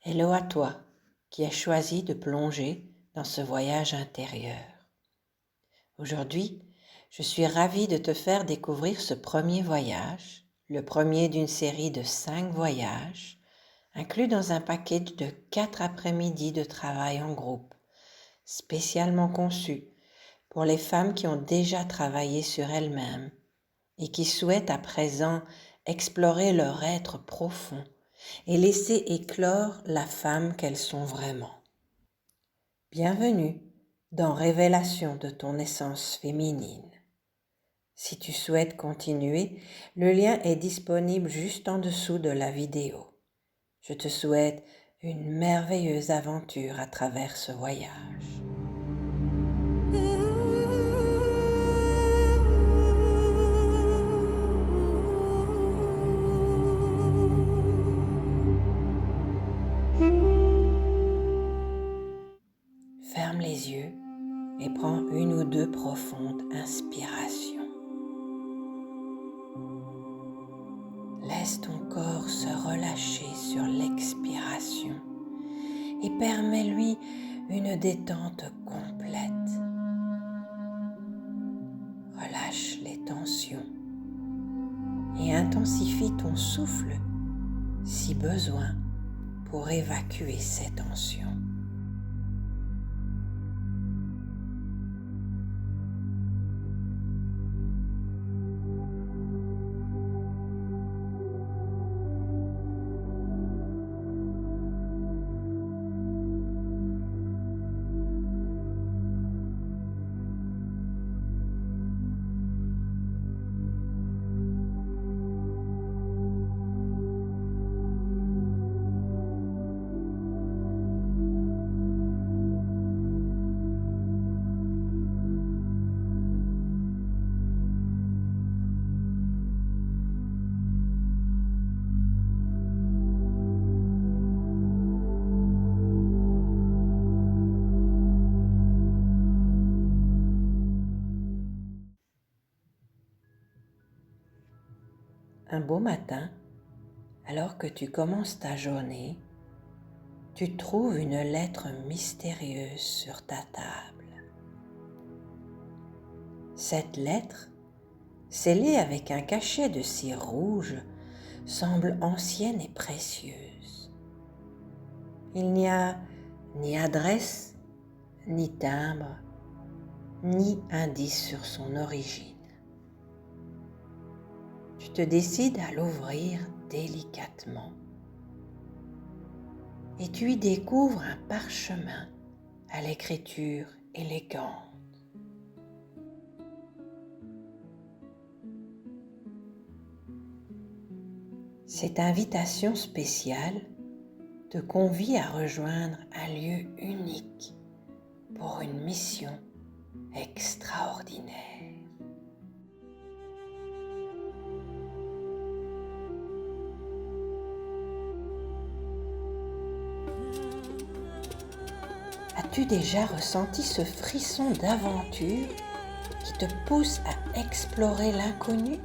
Hello à toi qui as choisi de plonger dans ce voyage intérieur. Aujourd'hui, je suis ravie de te faire découvrir ce premier voyage, le premier d'une série de 5 voyages, inclus dans un package de 4 après-midi de travail en groupe, spécialement conçu pour les femmes qui ont déjà travaillé sur elles-mêmes et qui souhaitent à présent explorer leur être profond et laisser éclore la femme qu'elles sont vraiment. Bienvenue dans Révélation de ton essence féminine. Si tu souhaites continuer, le lien est disponible juste en dessous de la vidéo. Je te souhaite une merveilleuse aventure à travers ce voyage. Ferme les yeux et prends une ou deux profondes inspirations. Laisse ton corps se relâcher sur l'expiration et permets-lui une détente complète. Relâche les tensions et intensifie ton souffle si besoin pour évacuer ces tensions. Un beau matin, alors que tu commences ta journée, tu trouves une lettre mystérieuse sur ta table. Cette lettre, scellée avec un cachet de cire rouge, semble ancienne et précieuse. Il n'y a ni adresse, ni timbre, ni indice sur son origine. Tu te décides à l'ouvrir délicatement et tu y découvres un parchemin à l'écriture élégante. Cette invitation spéciale te convie à rejoindre un lieu unique pour une mission extraordinaire. As-tu déjà ressenti ce frisson d'aventure qui te pousse à explorer l'inconnu ?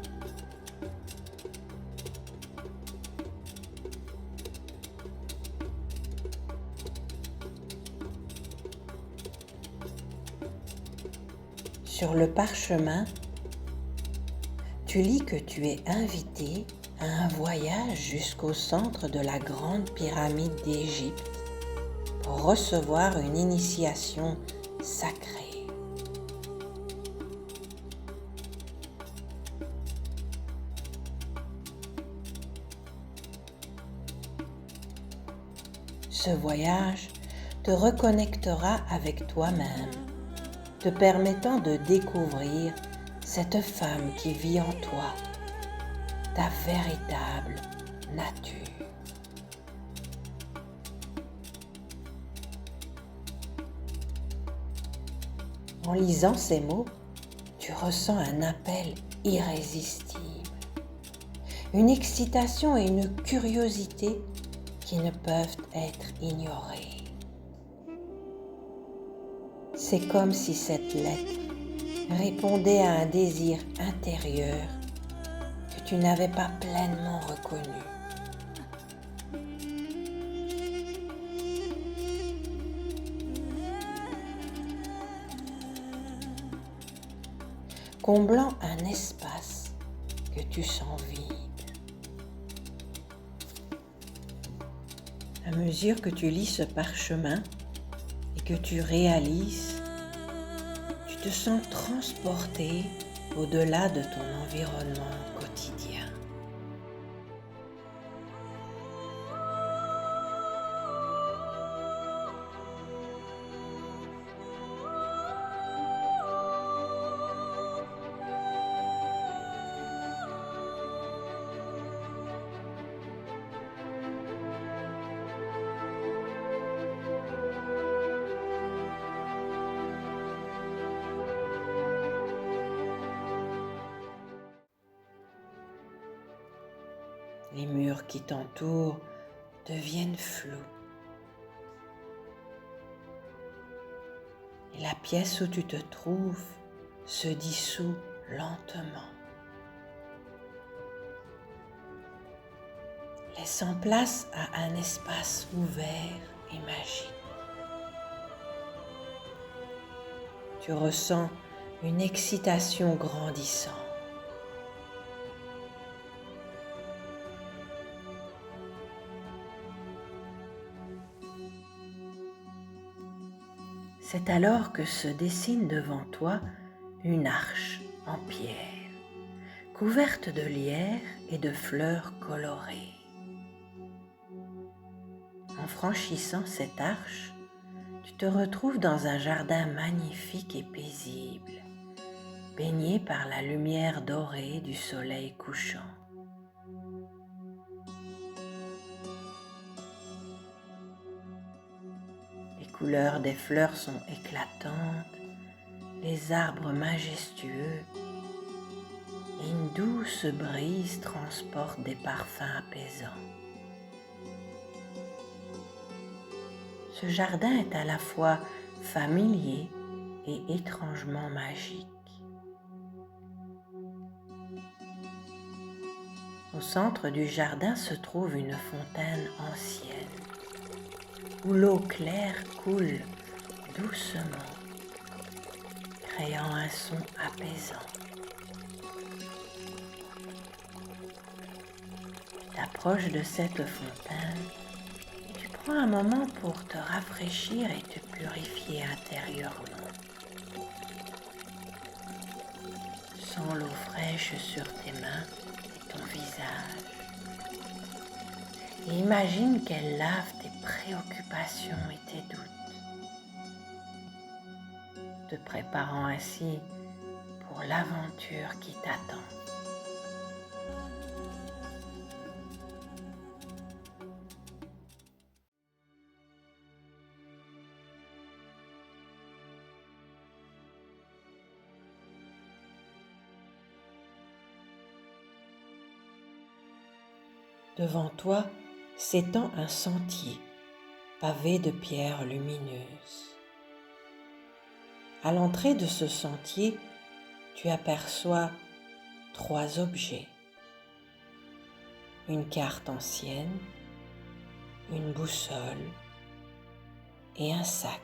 Sur le parchemin, tu lis que tu es invité à un voyage jusqu'au centre de la grande pyramide d'Égypte pour recevoir une initiation sacrée. Ce voyage te reconnectera avec toi-même, te permettant de découvrir cette femme qui vit en toi, ta véritable nature. En lisant ces mots, tu ressens un appel irrésistible, une excitation et une curiosité qui ne peuvent être ignorées. C'est comme si cette lettre répondait à un désir intérieur que tu n'avais pas pleinement reconnu. comblant un espace que tu sens vide. À mesure que tu lis ce parchemin et que tu réalises, tu te sens transporté au-delà de ton environnement quotidien. Les murs qui t'entourent deviennent flous. Et la pièce où tu te trouves se dissout lentement, laissant place à un espace ouvert et magique. Tu ressens une excitation grandissante. C'est alors que se dessine devant toi une arche en pierre, couverte de lierre et de fleurs colorées. En franchissant cette arche, tu te retrouves dans un jardin magnifique et paisible, baigné par la lumière dorée du soleil couchant. Les couleurs des fleurs sont éclatantes, les arbres majestueux, et une douce brise transporte des parfums apaisants. Ce jardin est à la fois familier et étrangement magique. Au centre du jardin se trouve une fontaine ancienne, où l'eau claire coule doucement, créant un son apaisant. Tu t'approches de cette fontaine et tu prends un moment pour te rafraîchir et te purifier intérieurement. Sens l'eau fraîche sur tes mains et ton visage. Et imagine qu'elle lave tes préoccupations et tes doutes, te préparant ainsi pour l'aventure qui t'attend. Devant toi s'étend un sentier pavé de pierres lumineuses. À l'entrée de ce sentier, tu aperçois 3 objets. Une carte ancienne, une boussole et un sac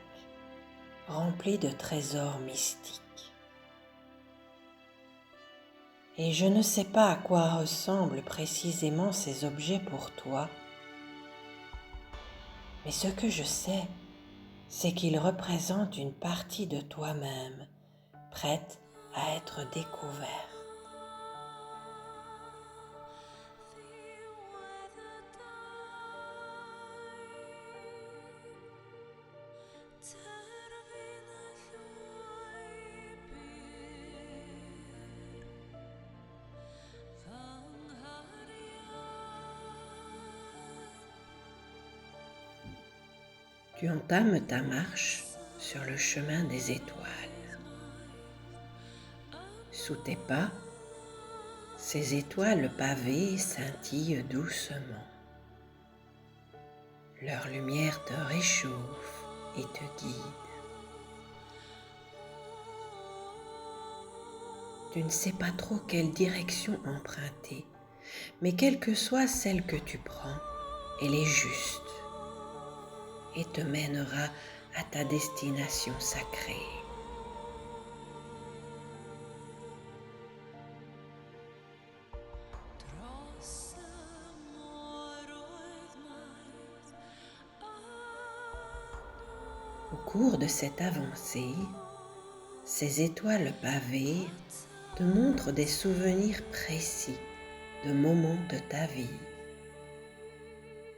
rempli de trésors mystiques. Et je ne sais pas à quoi ressemblent précisément ces objets pour toi, mais ce que je sais, c'est qu'ils représentent une partie de toi-même, prête à être découverte. Tu entames ta marche sur le chemin des étoiles. Sous tes pas, ces étoiles pavées scintillent doucement. Leur lumière te réchauffe et te guide. Tu ne sais pas trop quelle direction emprunter, mais quelle que soit celle que tu prends, elle est juste et te mènera à ta destination sacrée. Au cours de cette avancée, ces étoiles pavées te montrent des souvenirs précis de moments de ta vie,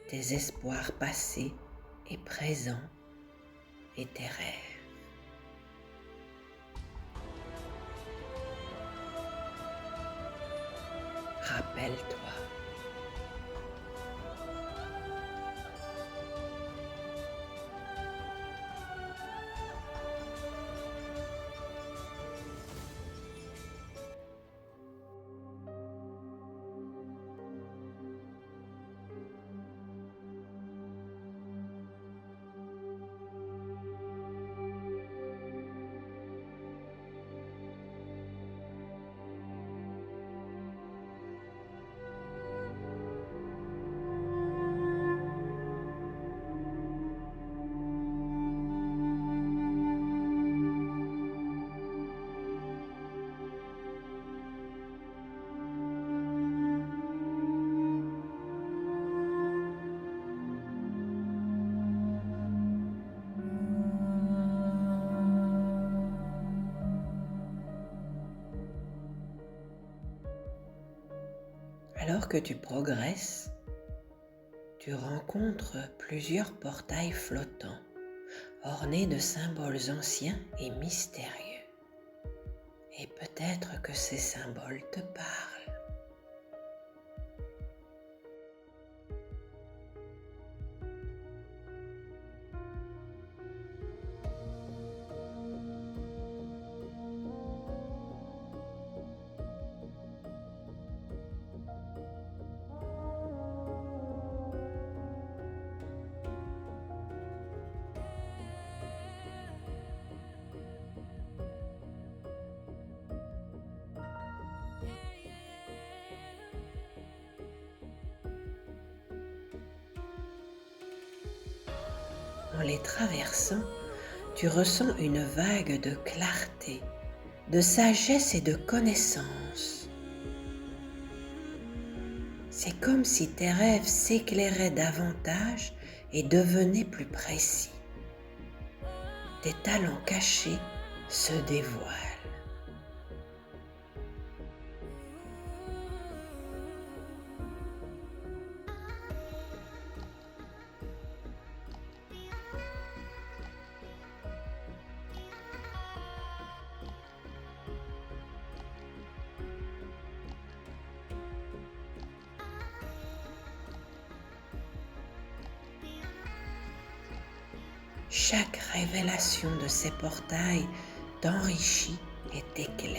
tes espoirs passés et présents et tes rêves. Rappelle-toi. Alors que tu progresses, tu rencontres plusieurs portails flottants, ornés de symboles anciens et mystérieux. Et peut-être que ces symboles te parlent. En les traversant, tu ressens une vague de clarté, de sagesse et de connaissance. C'est comme si tes rêves s'éclairaient davantage et devenaient plus précis. Tes talents cachés se dévoilent. Chaque révélation de ces portails t'enrichit et t'éclaire.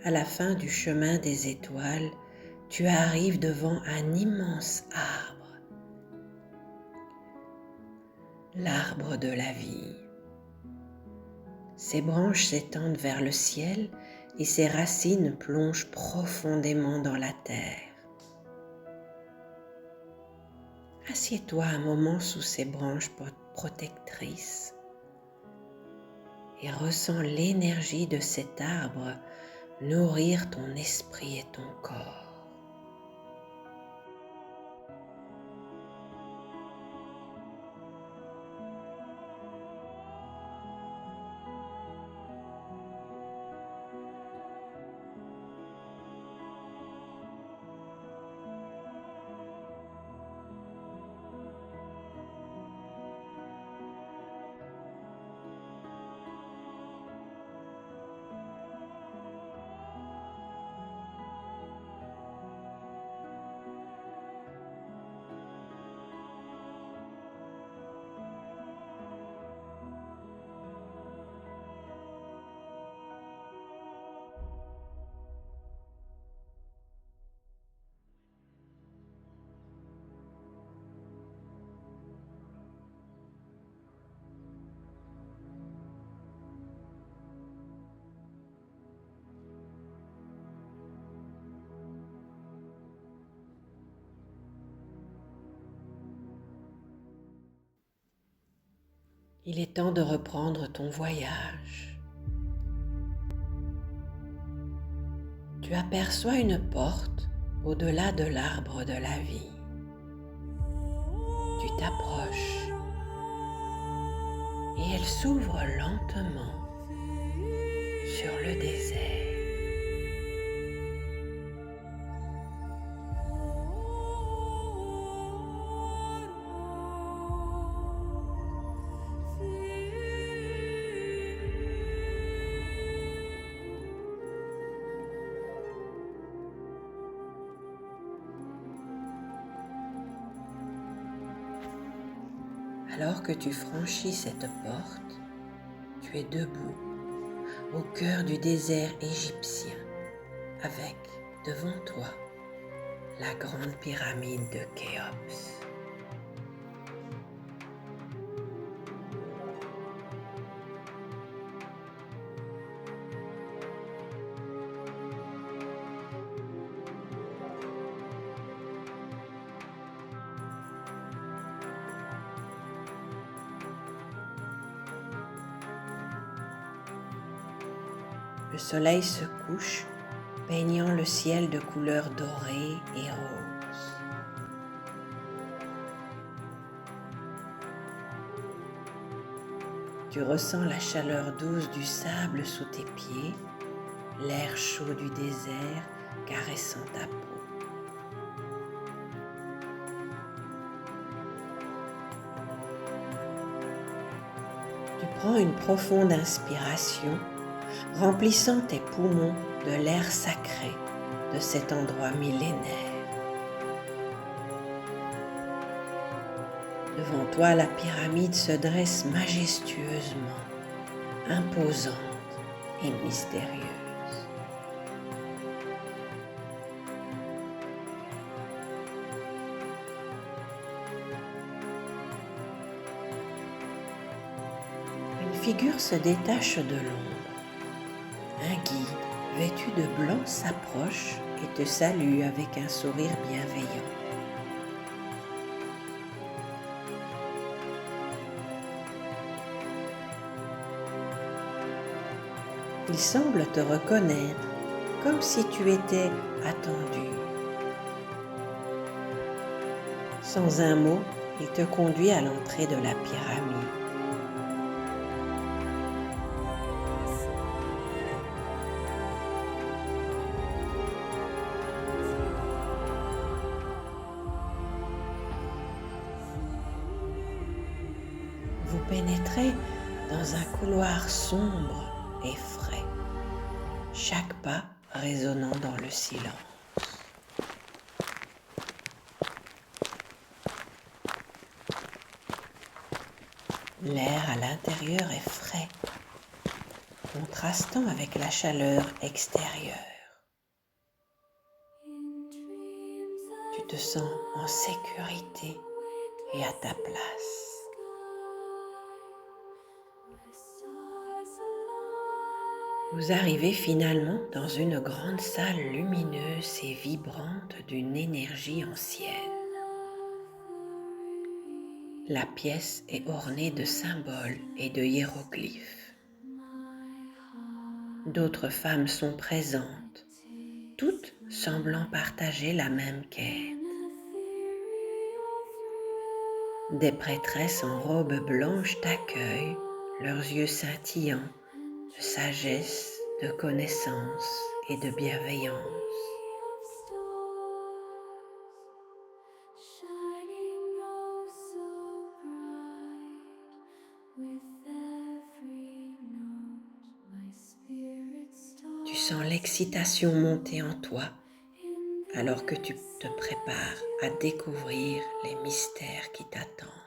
À la fin du chemin des étoiles, tu arrives devant un immense arbre, l'arbre de la vie. Ses branches s'étendent vers le ciel et ses racines plongent profondément dans la terre. Assieds-toi un moment sous ses branches protectrices et ressens l'énergie de cet arbre nourrir ton esprit et ton corps. Il est temps de reprendre ton voyage. Tu aperçois une porte au-delà de l'arbre de la vie. Tu t'approches et elle s'ouvre lentement sur le désert. Alors que tu franchis cette porte, tu es debout au cœur du désert égyptien, avec devant toi la grande pyramide de Khéops. Le soleil se couche, peignant le ciel de couleurs dorées et roses. Tu ressens la chaleur douce du sable sous tes pieds, l'air chaud du désert caressant ta peau. Tu prends une profonde inspiration, remplissant tes poumons de l'air sacré de cet endroit millénaire. Devant toi, la pyramide se dresse majestueusement, imposante et mystérieuse. Une figure se détache de l'ombre. Un guide vêtu de blanc s'approche et te salue avec un sourire bienveillant. Il semble te reconnaître, comme si tu étais attendu. Sans un mot, il te conduit à l'entrée de la pyramide. Vous pénétrez dans un couloir sombre et frais, chaque pas résonnant dans le silence. L'air à l'intérieur est frais, contrastant avec la chaleur extérieure. Tu te sens en sécurité et à ta place. Vous arrivez finalement dans une grande salle lumineuse et vibrante d'une énergie ancienne. La pièce est ornée de symboles et de hiéroglyphes. D'autres femmes sont présentes, toutes semblant partager la même quête. Des prêtresses en robe blanche t'accueillent, leurs yeux scintillants de sagesse, de connaissance et de bienveillance. Tu sens l'excitation monter en toi alors que tu te prépares à découvrir les mystères qui t'attendent.